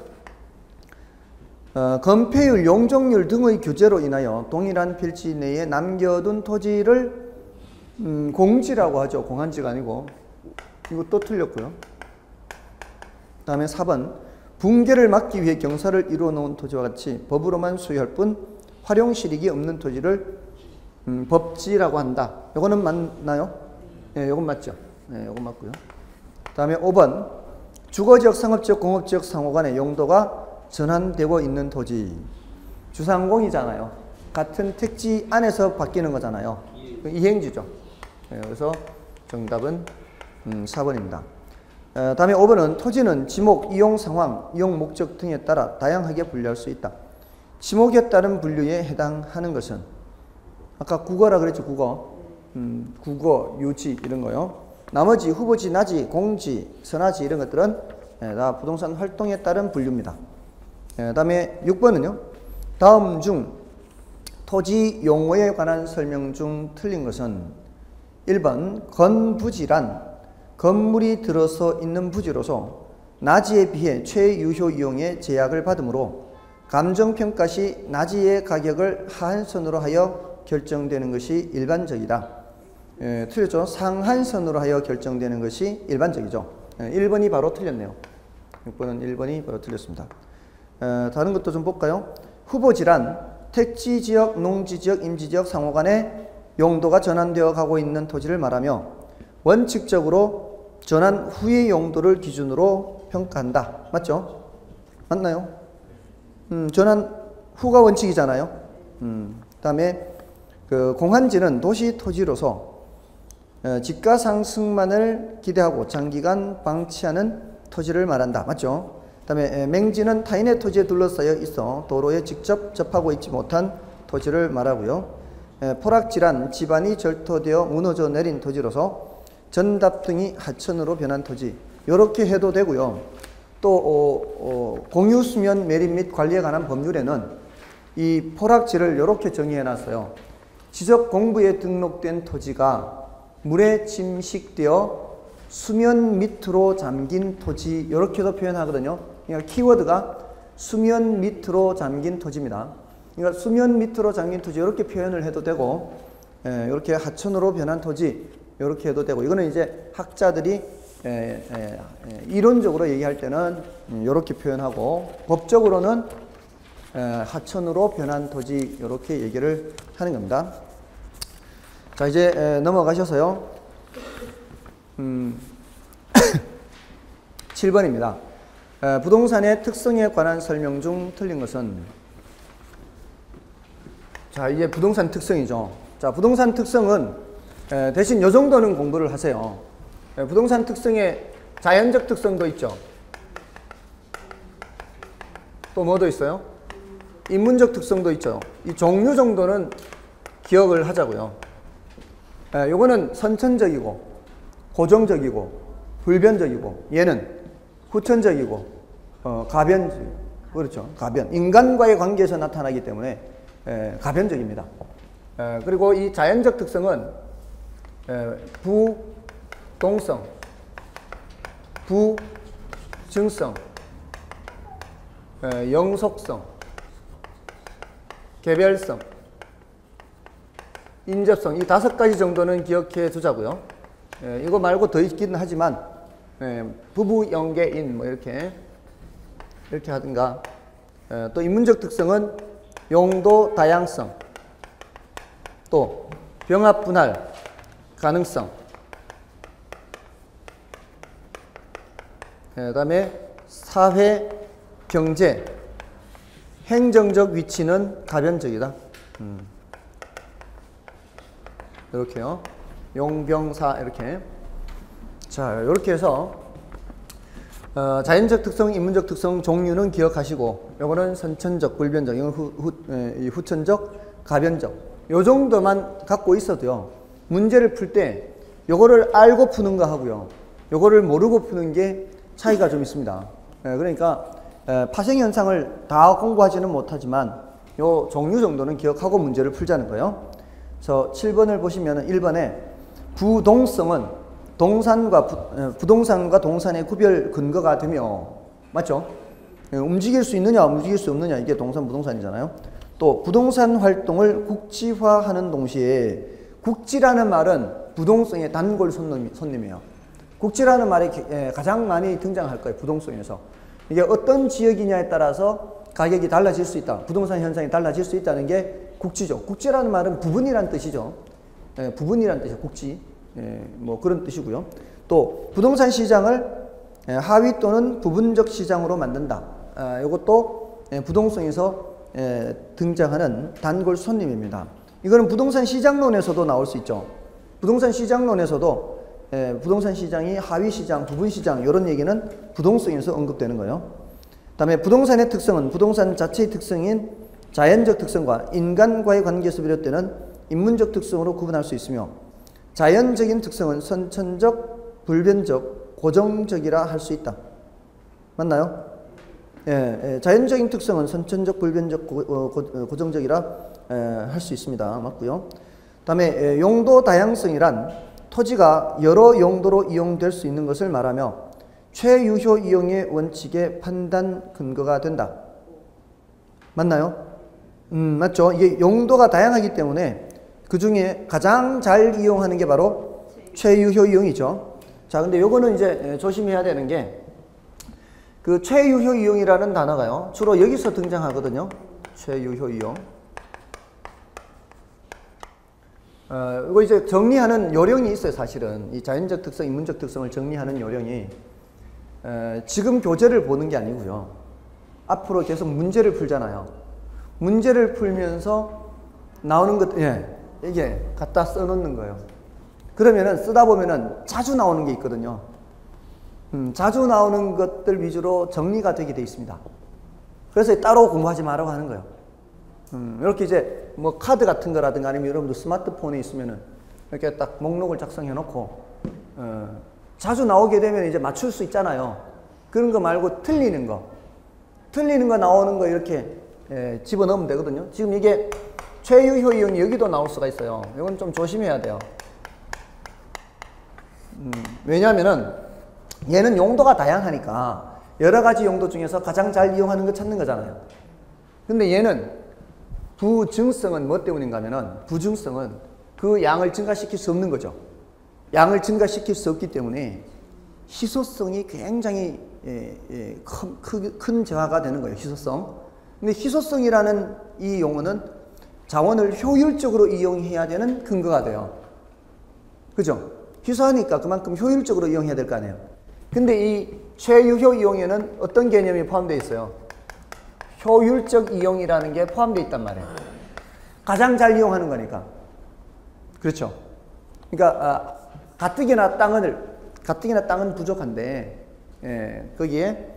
건폐율, 용적률 등의 규제로 인하여 동일한 필지 내에 남겨둔 토지를 공지라고 하죠. 공한지가 아니고. 이것도 틀렸고요. 다음에 4번 붕괴를 막기 위해 경사를 이루어 놓은 토지와 같이 법으로만 소유할 뿐 활용 실익이 없는 토지를 법지라고 한다. 이거는 맞나요? 네, 이건 맞죠. 네, 이건 맞고요. 다음에 5번 주거지역, 상업지역, 공업지역 상호 간의 용도가 전환되고 있는 토지. 주상공이잖아요. 같은 택지 안에서 바뀌는 거잖아요. 이행지죠. 네, 그래서 정답은 4번입니다. 다음에 5번은 토지는 지목, 이용 상황, 이용 목적 등에 따라 다양하게 분류할 수 있다. 지목에 따른 분류에 해당하는 것은 아까 국어라 그랬죠. 국어. 국어, 유지 이런 거요. 나머지 후보지, 나지, 공지, 선화지 이런 것들은 다 부동산 활동에 따른 분류입니다. 다음에 6번은요. 다음 중 토지 용어에 관한 설명 중 틀린 것은 1번 건부지란 건물이 들어서 있는 부지로서 나지에 비해 최유효 이용에 제약을 받으므로 감정평가 시 나지의 가격을 하한선으로 하여 결정되는 것이 일반적이다. 틀렸죠? 상한선으로 하여 결정되는 것이 일반적이죠. 1번이 바로 틀렸네요. 6번은 1번이 바로 틀렸습니다. 다른 것도 좀 볼까요? 후보지란 택지지역, 농지지역, 임지지역 상호 간에 용도가 전환되어 가고 있는 토지를 말하며 원칙적으로 전환 후의 용도를 기준으로 평가한다. 맞죠? 맞나요? 전환 후가 원칙이잖아요. 다음에 그 공한지는 도시 토지로서 집가 상승만을 기대하고 장기간 방치하는 토지를 말한다. 맞죠? 다음에 맹지는 타인의 토지에 둘러싸여 있어 도로에 직접 접하고 있지 못한 토지를 말하고요. 포락지란 집안이 절토되어 무너져 내린 토지로서 전답등이 하천으로 변한 토지. 이렇게 해도 되고요. 또 공유수면 매립 및 관리에 관한 법률에는 이 포락지를 이렇게 정의해 놨어요. 지적공부에 등록된 토지가 물에 침식되어 수면 밑으로 잠긴 토지, 이렇게도 표현하거든요. 그러니까 키워드가 수면 밑으로 잠긴 토지입니다. 그러니까 수면 밑으로 잠긴 토지 이렇게 표현을 해도 되고, 이렇게 하천으로 변한 토지 이렇게 해도 되고, 이거는 이제 학자들이 이론적으로 얘기할 때는 이렇게 표현하고, 법적으로는 하천으로 변한 토지 이렇게 얘기를 하는 겁니다. 자, 이제 넘어가셔서요. 7번입니다. 부동산의 특성에 관한 설명 중 틀린 것은, 자, 이제 부동산 특성이죠. 자, 부동산 특성은 대신 요 정도는 공부를 하세요. 부동산 특성에 자연적 특성도 있죠. 또 뭐도 있어요? 인문적 특성도 있죠. 이 종류 정도는 기억을 하자고요. 요거는 선천적이고 고정적이고 불변적이고, 얘는 후천적이고 가변적, 그렇죠. 가변, 인간과의 관계에서 나타나기 때문에 가변적입니다. 그리고 이 자연적 특성은 부동성, 부증성, 영속성, 개별성, 인접성, 이 5가지 정도는 기억해 두자고요. 이거 말고 더 있기는 하지만 부부 연계인 뭐 이렇게 하든가. 또 인문적 특성은 용도 다양성, 또 병합 분할 가능성, 그다음에 사회 경제 행정적 위치는 가변적이다. 이렇게요. 용병사 이렇게. 자, 이렇게 해서 자연적 특성, 인문적 특성 종류는 기억하시고, 요거는 선천적, 불변적, 이건 후천적, 가변적. 요 정도만 갖고 있어도요. 문제를 풀 때 요거를 알고 푸는 거 하고요. 요거를 모르고 푸는 게 차이가 좀 있습니다. 그러니까 파생 현상을 다 공부하지는 못하지만 요 종류 정도는 기억하고 문제를 풀자는 거예요. 그래서 7번을 보시면 1번에 부동성은 부동산과 동산의 구별 근거가 되며, 맞죠? 움직일 수 있느냐 움직일 수 없느냐, 이게 동산 부동산이잖아요. 또 부동산 활동을 국지화하는 동시에, 국지라는 말은 부동성의 단골 손님이에요. 국지라는 말이 가장 많이 등장할 거예요. 부동성에서. 이게 어떤 지역이냐에 따라서 가격이 달라질 수 있다. 부동산 현상이 달라질 수 있다는 게 국지죠. 국지라는 말은 부분이란 뜻이죠. 부분이란 뜻이죠. 국지. 뭐 그런 뜻이고요. 또 부동산 시장을 하위 또는 부분적 시장으로 만든다. 이것도 부동성에서 등장하는 단골 손님입니다. 이거는 부동산 시장론에서도 나올 수 있죠. 부동산 시장론에서도 부동산 시장이 하위 시장, 부분 시장, 이런 얘기는 부동성에서 언급되는 거예요. 다음에 부동산의 특성은 부동산 자체의 특성인 자연적 특성과 인간과의 관계에서 비롯되는 인문적 특성으로 구분할 수 있으며, 자연적인 특성은 선천적, 불변적, 고정적이라 할 수 있다. 맞나요? 자연적인 특성은 선천적, 불변적, 고정적이라 할 수 있습니다. 맞고요. 다음에 용도 다양성이란 토지가 여러 용도로 이용될 수 있는 것을 말하며 최유효 이용의 원칙의 판단 근거가 된다. 맞나요? 맞죠? 이게 용도가 다양하기 때문에 그 중에 가장 잘 이용하는 게 바로 최유효 이용이죠. 자, 근데 요거는 이제 조심해야 되는 게 그 최유효 이용이라는 단어가요. 주로 여기서 등장하거든요. 최유효 이용. 이거 이제 정리하는 요령이 있어요, 사실은. 이 자연적 특성, 인문적 특성을 정리하는 요령이 지금 교재를 보는 게 아니고요. 앞으로 계속 문제를 풀잖아요. 문제를 풀면서 나오는 것, 이게 갖다 써놓는 거예요. 그러면은 쓰다 보면은 자주 나오는 게 있거든요. 자주 나오는 것들 위주로 정리가 되게 돼 있습니다. 그래서 따로 공부하지 말라고 하는 거예요. 이렇게 이제 뭐 카드 같은 거라든가 아니면 여러분들 스마트폰에 있으면은 이렇게 딱 목록을 작성해 놓고 자주 나오게 되면 이제 맞출 수 있잖아요. 그런 거 말고 틀리는 거 나오는 거 이렇게 집어넣으면 되거든요. 지금 이게 최유효 이용이 여기도 나올 수가 있어요. 이건 좀 조심해야 돼요. 왜냐하면은 얘는 용도가 다양하니까 여러 가지 용도 중에서 가장 잘 이용하는 거 찾는 거잖아요. 근데 얘는 부증성은 뭐 때문인가 하면은 부증성은 그 양을 증가시킬 수 없는 거죠. 양을 증가시킬 수 없기 때문에 희소성이 굉장히 큰 저하가 되는 거예요. 희소성. 근데 희소성이라는 이 용어는 자원을 효율적으로 이용해야 되는 근거가 돼요. 그죠? 희소하니까 그만큼 효율적으로 이용해야 될 거 아니에요. 근데 이 최유효 이용에는 어떤 개념이 포함되어 있어요? 효율적 이용이라는 게 포함되어 있단 말이에요. 가장 잘 이용하는 거니까. 그렇죠? 그러니까 가뜩이나 땅은 부족한데 거기에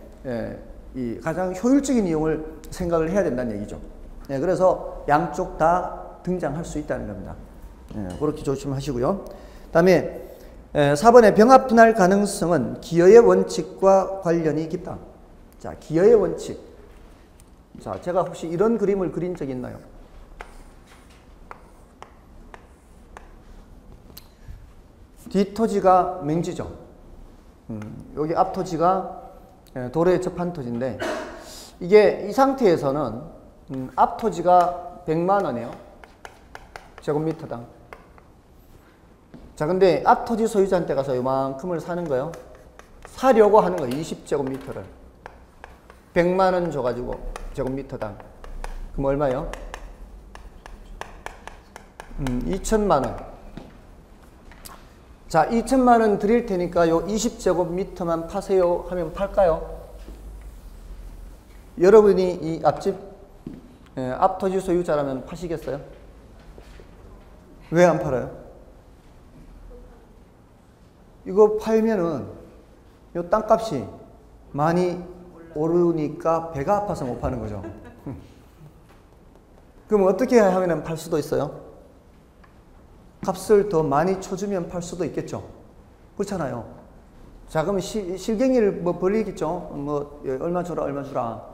이 가장 효율적인 이용을 생각을 해야 된다는 얘기죠. 그래서 양쪽 다 등장할 수 있다는 겁니다. 그렇게 조심하시고요. 다음에 4번의 병합 분할 가능성은 기여의 원칙과 관련이 깊다. 자, 기여의 원칙. 자, 제가 혹시 이런 그림을 그린 적이 있나요? 뒷토지가 맹지죠. 여기 앞토지가 도로에 접한 토지인데 이게 이 상태에서는 앞토지가 100만 원이에요. 제곱미터당. 자, 근데 앞토지 소유자한테 가서 요만큼을 사는 거예요. 사려고 하는 거예요. 20제곱미터를. 100만 원 줘가지고 제곱미터당. 그럼 얼마예요? 2천만 원. 자, 2천만 원 드릴 테니까 요 20제곱미터만 파세요 하면 팔까요? 여러분이 이 앞집 앞토지 소유자라면 파시겠어요? 왜 안 팔아요? 이거 팔면은 요 땅값이 많이 오르니까 배가 아파서 못 파는 거죠. 그럼 어떻게 하면 팔 수도 있어요? 값을 더 많이 쳐주면 팔 수도 있겠죠. 그렇잖아요. 자, 그러면 실갱이를 뭐 벌리겠죠. 뭐 얼마 주라 얼마 주라.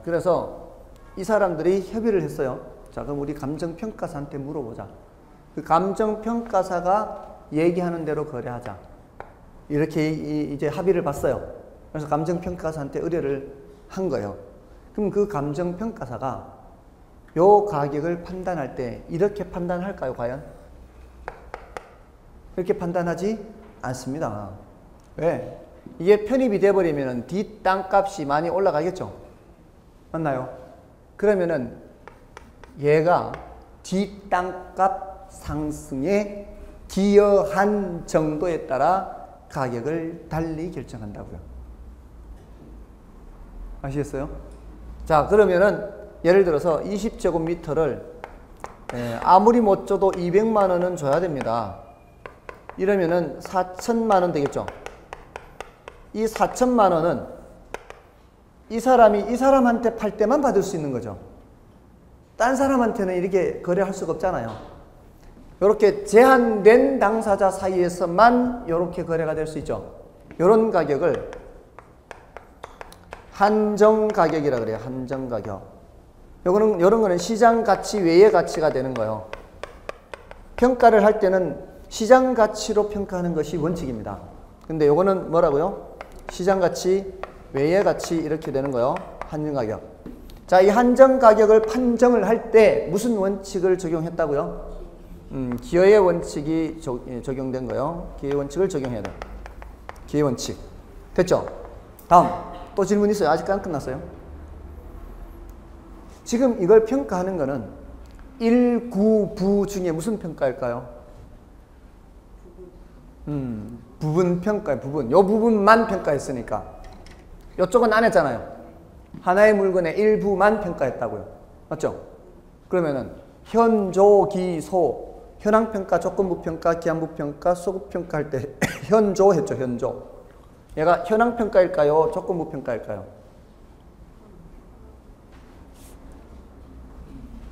그래서 이 사람들이 협의를 했어요. 자, 그럼 우리 감정평가사한테 물어보자. 그 감정평가사가 얘기하는 대로 거래하자. 이렇게 이제 합의를 봤어요. 그래서 감정평가사한테 의뢰를 한 거예요. 그럼 그 감정평가사가 요 가격을 판단할 때 이렇게 판단할까요, 과연? 이렇게 판단하지 않습니다. 왜? 이게 편입이 돼버리면 뒷 땅값이 많이 올라가겠죠? 맞나요? 그러면은 얘가 뒷 땅값 상승에 기여한 정도에 따라 가격을 달리 결정한다고요. 아시겠어요? 자, 그러면은 예를 들어서 20제곱미터를 아무리 못 줘도 200만 원은 줘야 됩니다. 이러면은 4천만 원 되겠죠? 이 4천만 원은 이 사람이 이 사람한테 팔 때만 받을 수 있는 거죠. 딴 사람한테는 이렇게 거래할 수가 없잖아요. 이렇게 제한된 당사자 사이에서만 이렇게 거래가 될 수 있죠. 이런 가격을 한정가격이라 그래요. 한정가격. 이런 거는 시장 가치 외의 가치가 되는 거예요. 평가를 할 때는 시장 가치로 평가하는 것이 원칙입니다. 근데 요거는 뭐라고요? 시장 가치 외의 가치 이렇게 되는 거예요. 한정 가격. 자, 이 한정 가격을 판정을 할 때 무슨 원칙을 적용했다고요? 기여의 원칙이 적용된 거예요. 기여의 원칙을 적용해야 돼요. 기여의 원칙. 됐죠? 다음. 또 질문 있어요? 아직 안 끝났어요? 지금 이걸 평가하는 거는 1, 9, 부 중에 무슨 평가일까요? 부분 평가, 부분. 요 부분만 평가했으니까. 요쪽은 안 했잖아요. 하나의 물건의 일부만 평가했다고요. 맞죠? 그러면은 현조기소, 현황평가, 조건부평가, 기한부평가, 소급평가 할 때 현조 했죠. 현조. 얘가 현황평가일까요? 조건부평가일까요?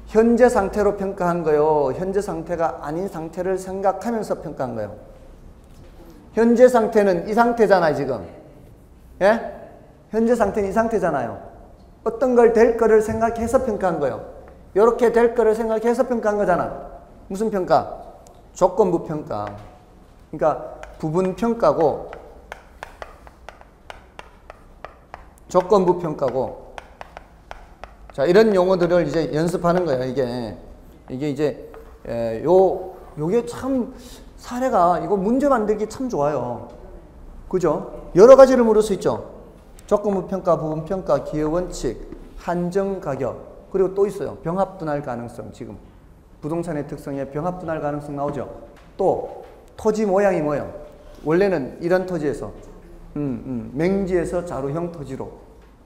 현재 상태로 평가한 거요. 현재 상태가 아닌 상태를 생각하면서 평가한 거예요. 현재 상태는 이 상태잖아요, 지금. 예? 현재 상태는 이 상태잖아요. 어떤 걸 될 거를 생각해서 평가한 거예요. 이렇게 될 거를 생각해서 평가한 거잖아. 무슨 평가? 조건부 평가. 그러니까 부분 평가고 조건부 평가고. 자, 이런 용어들을 이제 연습하는 거예요. 이게 이제 요게 참 사례가 이거 문제 만들기 참 좋아요. 그죠? 여러 가지를 물을 수 있죠. 조건부 평가, 부분 평가, 기여 원칙, 한정 가격, 그리고 또 있어요. 병합 분할 가능성. 지금 부동산의 특성에 병합 분할 가능성 나오죠. 또 토지 모양이 뭐예요? 원래는 이런 토지에서 맹지에서 자루형 토지로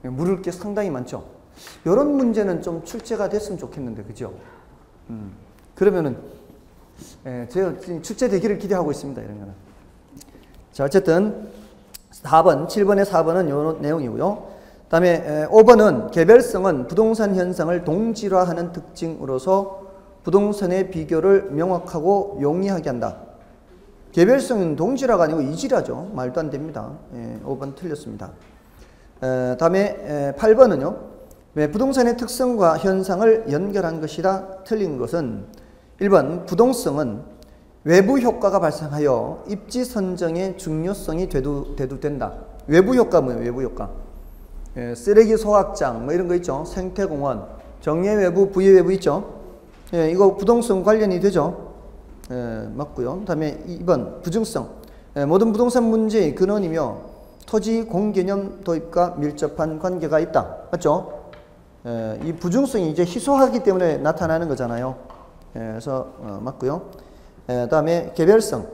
물을 게 상당히 많죠. 이런 문제는 좀 출제가 됐으면 좋겠는데, 그죠? 그러면은 제가 출제되기를 기대하고 있습니다. 이런 거는. 자, 어쨌든 4번, 7번에 4번은 요 내용이고요. 그 다음에 5번은 개별성은 부동산 현상을 동질화하는 특징으로서 부동산의 비교를 명확하고 용이하게 한다. 개별성은 동질화가 아니고 이질화죠. 말도 안 됩니다. 5번 틀렸습니다. 다음에 8번은요. 부동산의 특성과 현상을 연결한 것이다. 틀린 것은 1번 부동성은 외부 효과가 발생하여 입지 선정의 중요성이 대두된다. 외부 효과 뭐예요? 외부 효과. 쓰레기 소각장 뭐 이런 거 있죠. 생태공원, 정예 외부, 부의 외부 있죠. 이거 부동성 관련이 되죠. 맞고요. 그다음에 2번 부증성. 모든 부동산 문제의 근원이며 토지 공개념 도입과 밀접한 관계가 있다. 맞죠? 이 부증성이 이제 희소하기 때문에 나타나는 거잖아요. 그래서 맞고요. 다음에 개별성.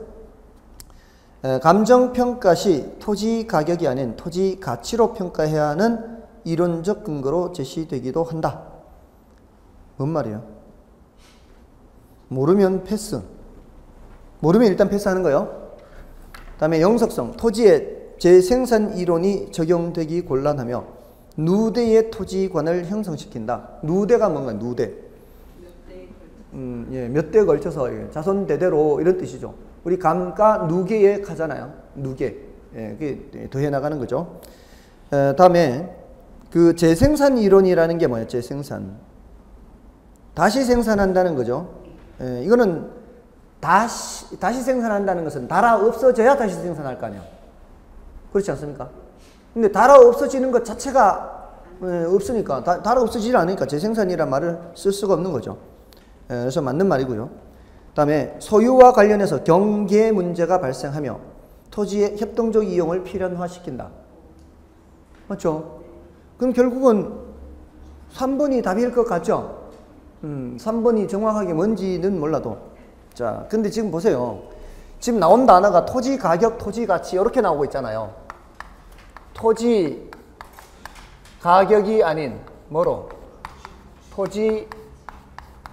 감정평가 시 토지 가격이 아닌 토지 가치로 평가해야 하는 이론적 근거로 제시되기도 한다. 뭔 말이에요? 모르면 패스. 모르면 일단 패스하는 거예요. 다음에 영속성. 토지의 재생산 이론이 적용되기 곤란하며 누대의 토지관을 형성시킨다. 누대가 뭔가? 누대. 몇 대에 걸쳐서 자손 대대로 이런 뜻이죠. 우리 감가 누계에 가잖아요. 누계. 그게 더해 나가는 거죠. 다음에 그 재생산 이론이라는 게 뭐예요? 재생산. 다시 생산한다는 거죠. 이거는 다시 생산한다는 것은 달아 없어져야 다시 생산할 거 아니에요. 그렇지 않습니까? 근데 달아 없어지는 것 자체가 없으니까, 달아 없어지지 않으니까 재생산이란 말을 쓸 수가 없는 거죠. 그래서 맞는 말이고요. 그 다음에 소유와 관련해서 경계 문제가 발생하며 토지의 협동적 이용을 필연화시킨다. 맞죠? 그럼 결국은 3번이 답일 것 같죠? 3번이 정확하게 뭔지는 몰라도. 자, 근데 지금 보세요. 지금 나온 단어가 토지 가격, 토지 가치 이렇게 나오고 있잖아요. 토지 가격이 아닌 뭐로? 토지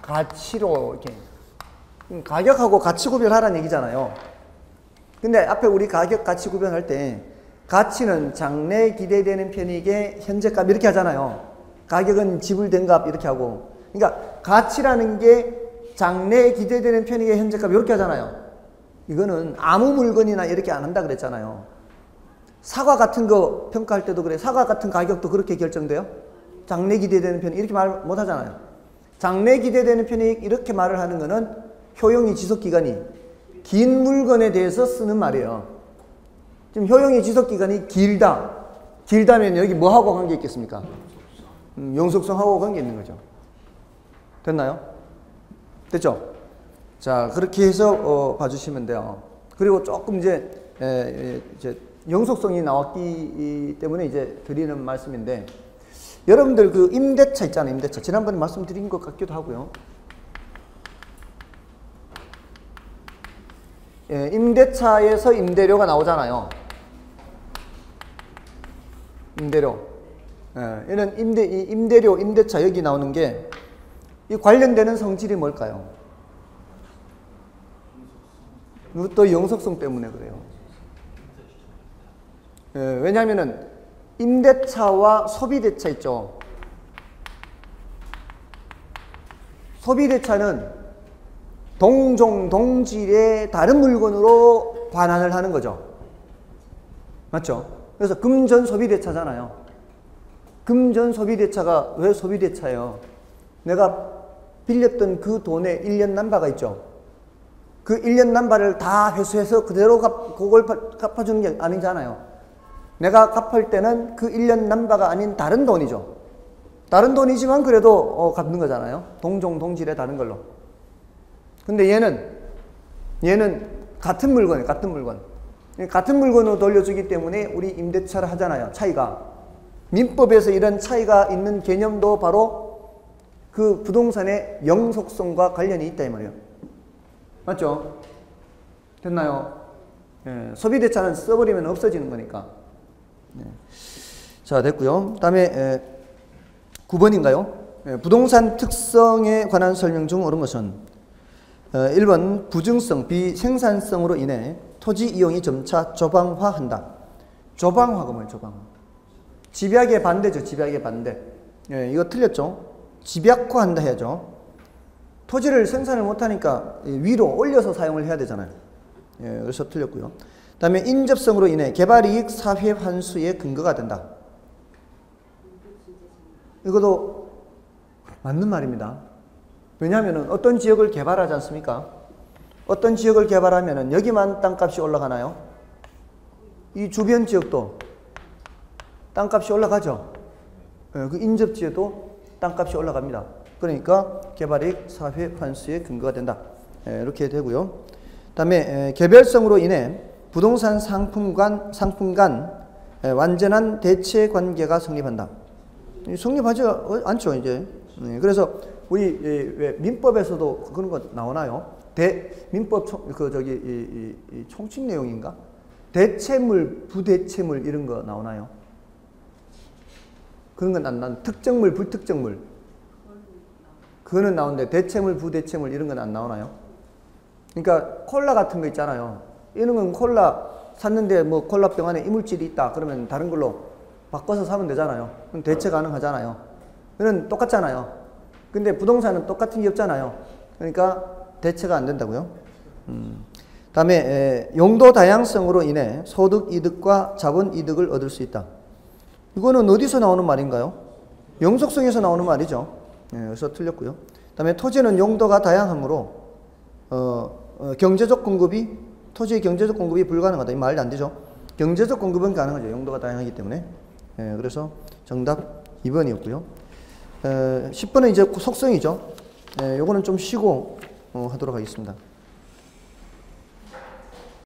가치로 이렇게. 가격하고 가치 구별하라는 얘기잖아요. 근데 앞에 우리 가격 가치 구별할 때 가치는 장래 기대되는 편익의 현재값 이렇게 하잖아요. 가격은 지불된 값 이렇게 하고. 그러니까 가치라는 게 장래 기대되는 편익의 현재값 이렇게 하잖아요. 이거는 아무 물건이나 이렇게 안 한다 그랬잖아요. 사과 같은 거 평가할 때도 그래. 사과 같은 가격도 그렇게 결정돼요? 장래 기대되는 편익 이렇게 말 못 하잖아요. 장래 기대되는 편익 이렇게 말을 하는 거는 효용이 지속 기간이 긴 물건에 대해서 쓰는 말이에요. 지금 효용이 지속 기간이 길다면 여기 뭐하고 관계 있겠습니까? 영속성하고 관계 있는 거죠. 됐나요? 됐죠? 자, 그렇게 해서 봐주시면 돼요. 그리고 조금 이제 영속성이 나왔기 때문에 이제 드리는 말씀인데, 여러분들 그 임대차 있잖아요. 임대차. 지난번에 말씀드린 것 같기도 하고요. 임대차에서 임대료가 나오잖아요. 임대료. 얘는 임대료, 임대차 여기 나오는 게 이 관련되는 성질이 뭘까요? 또 영속성 때문에 그래요. 왜냐하면은 임대차와 소비대차 있죠. 소비대차는 동종, 동질의 다른 물건으로 반환을 하는 거죠. 맞죠? 그래서 금전 소비대차잖아요. 금전 소비대차가 왜 소비대차예요? 내가 빌렸던 그 돈에 1년 남바가 있죠. 그 1년 남바를 다 회수해서 그대로 그걸 갚아주는 게 아니잖아요. 내가 갚을 때는 그 1년 남바가 아닌 다른 돈이죠. 다른 돈이지만 그래도 갚는 거잖아요. 동종, 동질의 다른 걸로. 근데 얘는 같은 물건이에요. 같은 물건. 같은 물건으로 돌려주기 때문에 우리 임대차를 하잖아요. 차이가. 민법에서 이런 차이가 있는 개념도 바로 그 부동산의 영속성과 관련이 있다 이 말이에요. 맞죠? 됐나요? 소비대차는 써버리면 없어지는 거니까. 자, 됐고요. 다음에 9번인가요? 부동산 특성에 관한 설명 중 옳은 것은 1번 부증성, 비생산성으로 인해 토지 이용이 점차 조방화한다. 조방화가 뭐예요? 조방화. 집약의 반대죠. 집약의 반대. 이거 틀렸죠? 집약화한다 해야죠. 토지를 생산을 못하니까 위로 올려서 사용을 해야 되잖아요. 그래서 틀렸고요. 그 다음에 인접성으로 인해 개발이익 사회 환수의 근거가 된다. 이것도 맞는 말입니다. 왜냐하면 어떤 지역을 개발하지 않습니까? 어떤 지역을 개발하면 여기만 땅값이 올라가나요? 이 주변 지역도 땅값이 올라가죠. 그 인접지에도 땅값이 올라갑니다. 그러니까 개발이익 사회 환수의 근거가 된다. 이렇게 되고요. 그 다음에 개별성으로 인해 부동산 상품 간 완전한 대체 관계가 성립한다. 성립하지 않죠, 이제. 그래서 우리 왜 민법에서도 그런 거 나오나요? 민법 총칙 내용인가? 대체물, 부대체물 이런 거 나오나요? 그런 건 안 나오는. 특정물, 불특정물. 그거는 나오는데 대체물, 부대체물 이런 건 안 나오나요? 그러니까 콜라 같은 거 있잖아요. 이런 건 콜라 샀는데 뭐 콜라병 안에 이물질이 있다. 그러면 다른 걸로 바꿔서 사면 되잖아요. 그럼 대체 가능하잖아요. 그건 똑같잖아요. 근데 부동산은 똑같은 게 없잖아요. 그러니까 대체가 안 된다고요. 다음에 용도 다양성으로 인해 소득 이득과 자본 이득을 얻을 수 있다. 이거는 어디서 나오는 말인가요? 영속성에서 나오는 말이죠. 그래서 틀렸고요. 다음에 토지는 용도가 다양하므로 경제적 공급이 토지의 경제적 공급이 불가능하다. 이 말이 안 되죠. 경제적 공급은 가능하죠. 용도가 다양하기 때문에. 그래서 정답 2번이었고요. 10번은 이제 속성이죠. 요거는 좀 쉬고 하도록 하겠습니다.